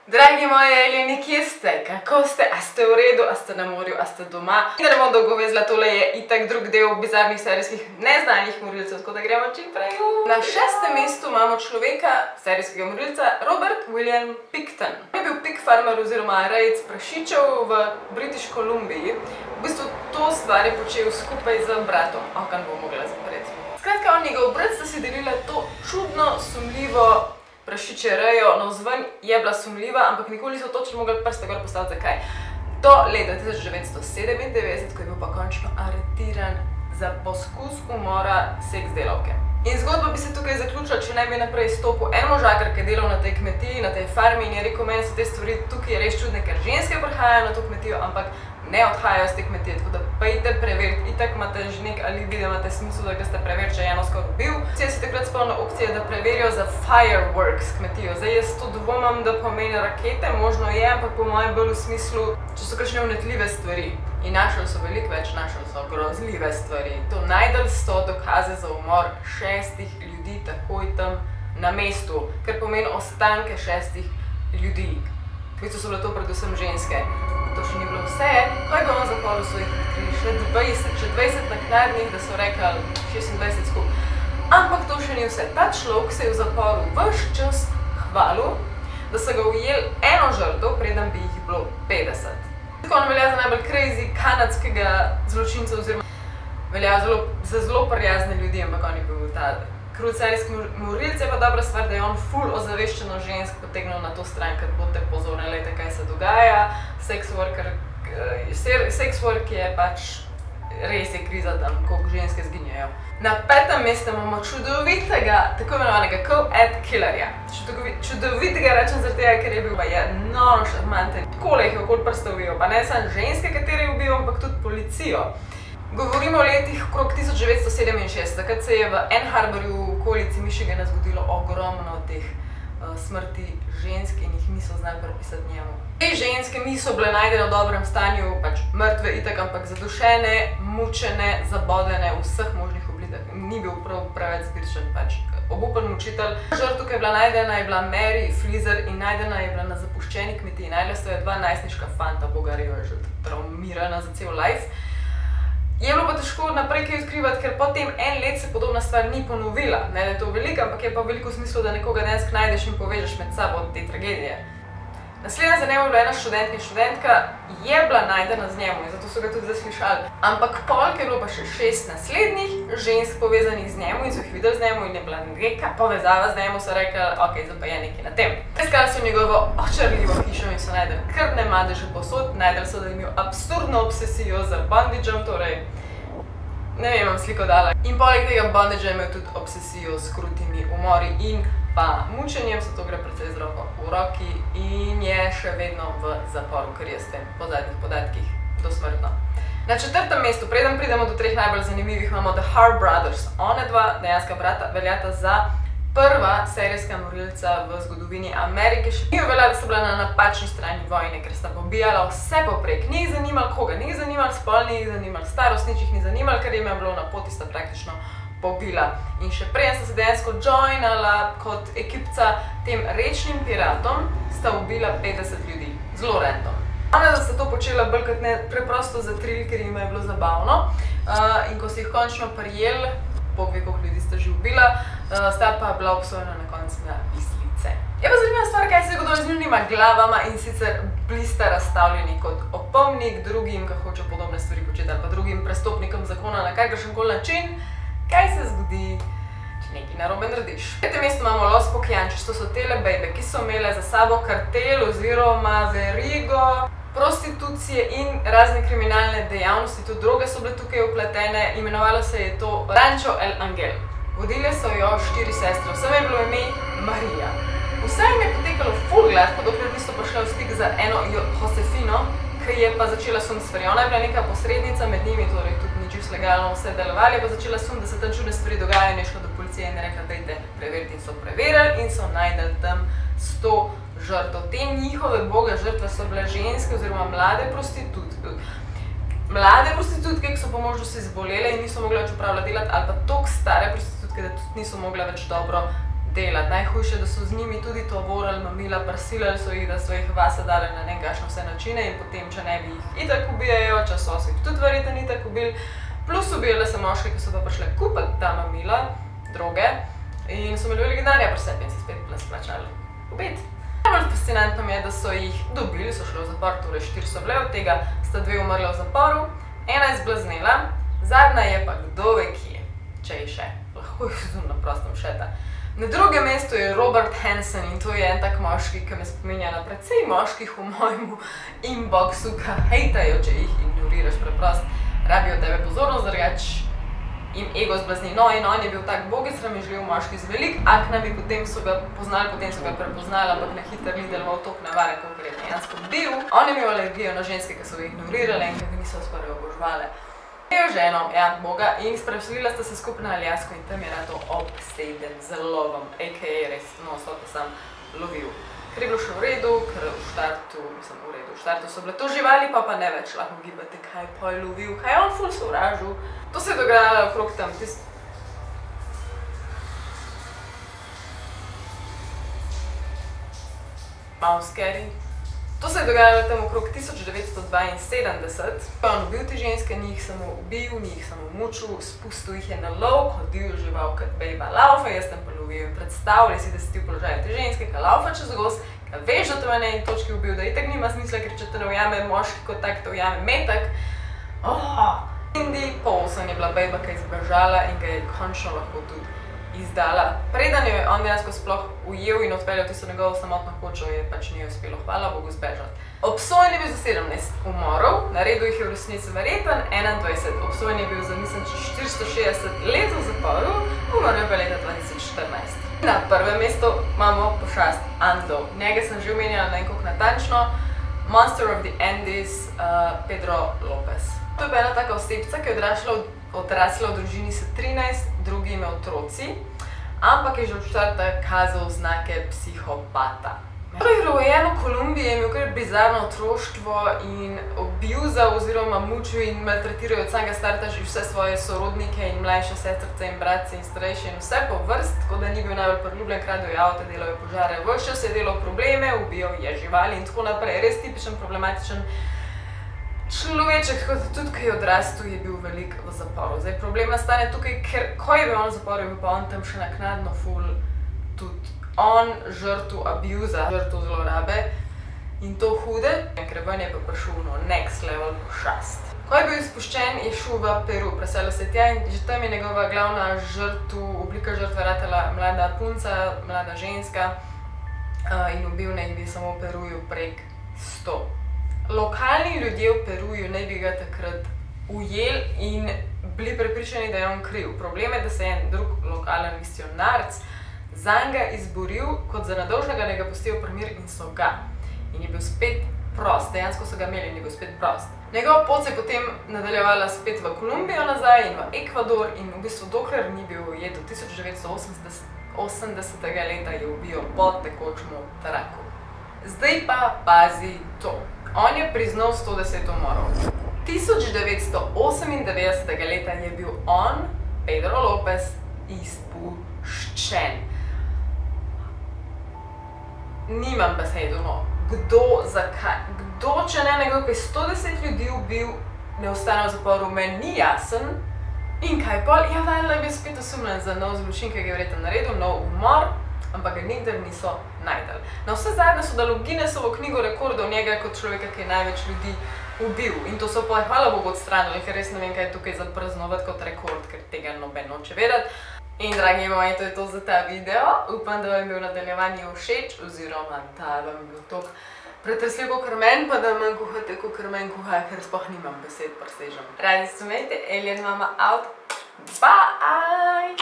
Dragi moji Eljeni, kje ste? Kako ste? A ste v redu? A ste na morju? A ste doma? Da ne bom dolgo vezla, tole je itak drug del bizarnih serijskih neznanih morilcev, tako da gremo čim prej. Na 6. mestu imamo človeka, serijskega morilca, Robert William Pickton. Je bil pig farmer oziroma rejec prašičev v British Columbiji. V bistvu to stvar je počel skupaj z bratom. Okan bom mogla zapreti. Skratka, on njegov brat sta si delila to čudno, sumljivo prašiče rejo, navzven je bila sumljiva, ampak nikoli niso točno mogli prste gor postaviti. Zakaj? Do leta 1997, ko je bil pa končno aretiran za poskus umora seks delavke. In zgodba bi se tukaj zaključila, če ne bi naprej stopil en možakar, ki je delal na tej kmetiji, na tej farmi in je rekel, meni so te stvari tukaj res čudne, ker ženske prihajajo na to kmetijo, ampak ne odhajajo z te kmetije, tako da pejte preveriti. Itak imate že nek alibi, da imate smisel, da ga ste preveriti, če je eno skoraj ubil. Jaz si takrat spomnil opcije, da preverijo za fireworks kmetijo. Zdaj jaz to dvomam, da pomeni rakete, možno je, ampak po mojem bolj v smislu, če so kakšne vnetljive stvari. In našli so veliko več, našli so grozljive stvari. To najdel so dokaze za umor 6 ljudi takoj tam na mestu, kar pomeni ostanke 6 ljudi. V bistvu so bile to predvsem ženske. To še ni bilo vse, ko je bil on v zaporu svojih še 20 naknadnih, da so rekli 26 skup. Ampak to še ni vse. Ta človek se je v zaporu ves čas hvalil, da so ga ujeli eno žrtev, preden bi jih bilo 50. Tako on velja za najbolj crazy kanadskega zločinca, oziroma velja za zelo prijazne ljudi, ampak on je bil ta krut serijski morilc. Je pa dobra stvar, da je on ful ozaveščeno žensk potegnil na to stran, ker boste pozorni, lejte, kaj se dogaja. Sex work je pač res je kriza tam, koliko ženske zginjajo. Na 5. mestu imamo čudovitega, tako imenovanega co-ed killerja. Čudovitega rečem zaradi tega, ker je bil noro šarmanten. Takole jih je okoli prsta ujel, pa ne samo ženske, katere je ubil, ampak tudi policijo. Govorimo o letih okrog 1967, takrat se je v Ann Harborju v okolici Michigana zgodilo ogromno teh smrti žensk in jih niso znali prepisati njemu. Te ženske niso bile najdene v dobrem stanju, pač mrtve itak, ampak zadušene, mučene, zabodene v vseh možnih oblikah. Ni bil preveč zbirčen, pač obupen mučitelj. Žrtev, ki je bila najdena, je bila Mary Fleezer in najdena je bila na zapuščeni kmetiji. Najdela sta jo dva najstniška fanta, Bogarijo je že traumirana za cel life. Je bilo pa težko naprej kaj odkrivati, ker potem en let se podobna stvar ni ponovila. Ne, da je to veliko, ampak je pa veliko v smislu, da nekoga danes najdeš in povežeš med sabo te tragedije. Naslednja za njemu je bila ena študentka in študentka je bila najdena z njemu in zato so ga tudi zaslišali. Ampak polk je bilo pa še 6 naslednjih žensk povezanih z njemu in so jih videli z njemu in je bila neka povezava z njemu, so rekli, ok, zdaj pa je nekaj na tem. Iskali so njegovo očarljivo hišo in so najdeli krvne madeže povsod, najdeli so, da je imel absurdno obsesijo z bondageom, torej ne vem, imam sliko dala. In poleg tega bondagea je imel tudi obsesijo s krutimi umori in pa mučenjem, se to gre precej z roko v roki in je še vedno v zaporu, ker je s tem po zadnjih podatkih dosmrtno. Na 4. mestu, preden pridemo do 3 najbolj zanimivih, imamo The Harr Brothers. One dva dejanska brata veljata za prva serijska morilca v zgodovini Amerike. Še ni veljala, da sta bila na napačni strani vojne, ker sta pobijala vse poprek. Ni jih zanimalo koga, ni jih zanimalo spol, ni jih zanimalo starost, nič jih ni zanimalo, ker jim je bilo na poti, sta praktično pobila. In še prej sta se dejansko joinala kot ekipca tem rečnim piratom, sta ubila 50 ljudi. Zelo random. Ona sta to počela bolj kot ne preprosto za thrill, ker jim je bilo zabavno. In ko so jih končno prijeli, bog ve, koliko ljudi sta že ubila, sta pa bila obsojena na koncu na vislice. Je pa zanimiva stvar, kaj se je zgodilo z njunima glavama in sicer bili sta razstavljeni kot opomnik drugim, ki hoče podobne stvari početi, ali pa drugim prestopnikom zakona na kakršenkoli način. Kaj se zgodi, če nekaj narobe narediš? Na 5. mestu imamo Los Poquianches, to so tele bejbe, ki so imele za sabo kartel oziroma verigo prostitucije in razne kriminalne dejavnosti, tudi droge so bile tukaj vpletene, imenovalo se je to Rancho El Angel. Vodile so jo 4 sestre, vsem je bilo ime Marija. Vse jim je potekalo ful gladko, dokler niso prišle v stik za eno Josefino, ki je pa začela sum stvari. Ona je bila neka posrednica med njimi, torej tudi ni čisto legalno vse delovali, pa začela sum, da se tam čudne stvari dogajajo, je šla do policije in je rekla, dajte preveriti, in so preverili in so najdeli tam 100 žrtev. Te njihove boge žrtve so bile ženske oziroma mlade prostitutke. Mlade prostitutke, ki so po možnosti zbolele in niso mogle več opravljati delati, ali pa toliko stare prostitutke, da tudi niso mogle več dobro delati. Najhujše, da so z njimi tudi tovorili mamila, prisilili so jih, da so jih vase dali na nekakšne vse načine in potem, če ne bi jih itak ubijajo, če so jih tudi verjetno itak ubili. Plus ubijali se moške, ki so pa prišli kupiti ta mamila, droge, in so imeli veliko denarja pri sebi in si spet splačali ubiti. Najbolj fascinantno mi je, da so jih dobili, so šli v zapor, torej 4 so bile, od tega sta 2 umrla v zaporu, ena je zblaznela, zadnja je pa kdo ve kje, če je še, lahko jih vzum na prostem šeta. Na drugem mestu je Robert Hansen in to je en tak moški, ki me spominja na precej moških v mojemu inboxu, ki hejtajo, če jih ignoriraš preprosto. Rabijo tebe pozornost, drugač jim ego zblazni. No, in on je bil tak bogi sramežljiv moški z veliko aknami, potem so ga poznali, potem so ga prepoznali, ampak na hitro ni deloval toliko nevaren, koliko je dejansko bil. On je imel alergijo na ženske, ki so ga ignorirale in ki ga niso skoraj obožvale. Imel ženo, ja, boga, in spreselila sta se skupaj na Aljasko in tam je rado obseden z lovom, a.k.a. res, no, so pa sam lovil. Ker je bilo še v redu, ker v štartu so bile to živali, pa ne več lahko gibate, kaj pa je lovil, kaj je on ful sovražil. To se je dogajalo okrog tam, malo scary. To se je dogajalo tam okrog 1972. On ubil te ženske, ni jih samo ubil, ni jih samo mučil, spustil jih je na lov, kot divjo žival, kot bejba laufa, jaz tam pa lovil in predstavljaj si, da si ti v položaju te ženske, ki laufa čez gozd, ki veš, da te v eni točki ubil, da itak nima smisla, ker če te ne ujame moški kot tak, te ujame metak. Cindy Paulson je bila bejba, ki je zbežala in ga je končno lahko tudi izdala. Preden jo je on dejansko sploh ujel in odpeljal tisto njegovo samotno kočo, je pač ni uspelo, hvala Bogu, zbežati. Obsojen je bil za 17 umorov, naredil jih je v resnici verjeten 21. Obsojen je bil za, mislim, 460 let v zaporu, umrl je pa leta 2014. Na prvem mestu imamo pošast Ando. Njega sem že omenjala nekako natančno. Monster of the Andes, Pedro Lopez. To je bila ena taka osebca, ki je odrasla v družini s 13 drugimi otroci, ampak je že od štarta kazal znake psihopata. Torej, rojen v Kolumbiji je imel kar bizarno otroštvo in abuzal oziroma mučil in maltretiral od samega starta že vse svoje sorodnike in mlajše sestrice in bratce in starejše in vse po vrst, tako da ni bil najbolj priljubljen, kradel je avte, delal je požare, ves čas je delal probleme, ubijal je živali in tako naprej. Res tipičen, problematičen človeček, kot tudi, ki je odrastel, je bil veliko v zaporu. Zdaj, problem nastane tukaj, ker ko je bil on v zaporu, je bil pa on tam še naknadno ful tudi on žrtev abuza, žrtev zlorabe in to hude, ker ven je pa prišel no next level pošast. Ko je bil izpuščen, je šel v Peru, preselil se tja in že tam je njegova glavna žrtev, oblika žrtve ratala mlada punca, mlada ženska in ubil naj bi samo v Peruju prek 100. Lokalni ljudje v Peruju naj bi ga takrat ujeli in bili prepričani, da je on kriv. Problem je, da se je en drug lokalen misionarc zanj ga izboril kot za nedolžnega, da ga pustijo pri miru in so ga. In je bil spet prost, dejansko so ga imeli in je bil spet prost. Njegova pot se je potem nadaljevala spet v Kolumbijo nazaj in v Ekvador in v bistvu dokler ni bil ujet do 1980. leta je ubil pod tekočemu traku. Zdaj pa pazi to. On je priznal 110 umorov. 1998. leta je bil on, Pedro Lopez, izpuščen. Nimam besedo, no. Kdo, zakaj? Kdo, če ne nekdo, ki je 110 ljudi ubil, ne ostane v zaporu, meni ni jasen. In kaj pol? Ja, valjda je bil spet osumljen za nov zločin, ki ga je verjetno naredil, nov umor, ampak ga nikdar niso najdeli. Na vse zadnje so dali v Guinnessovo knjigo rekordov njega kot človeka, ki je največ ljudi ubil. In to so pa, hvala Bogu, odstranili, ker res ne vem, kaj je tukaj za praznovati kot rekord, ker tega noben noče vedeti. In dragi moji, to je to za ta video. Upam, da vam je bil nadaljevanje všeč, oziroma da vam je bil tok pretresljiv kakor meni, pa da manj kuhate kakor meni kuha, ker sploh nimam besed, presežem. Radi se imejte, Alien Mama out. Bye!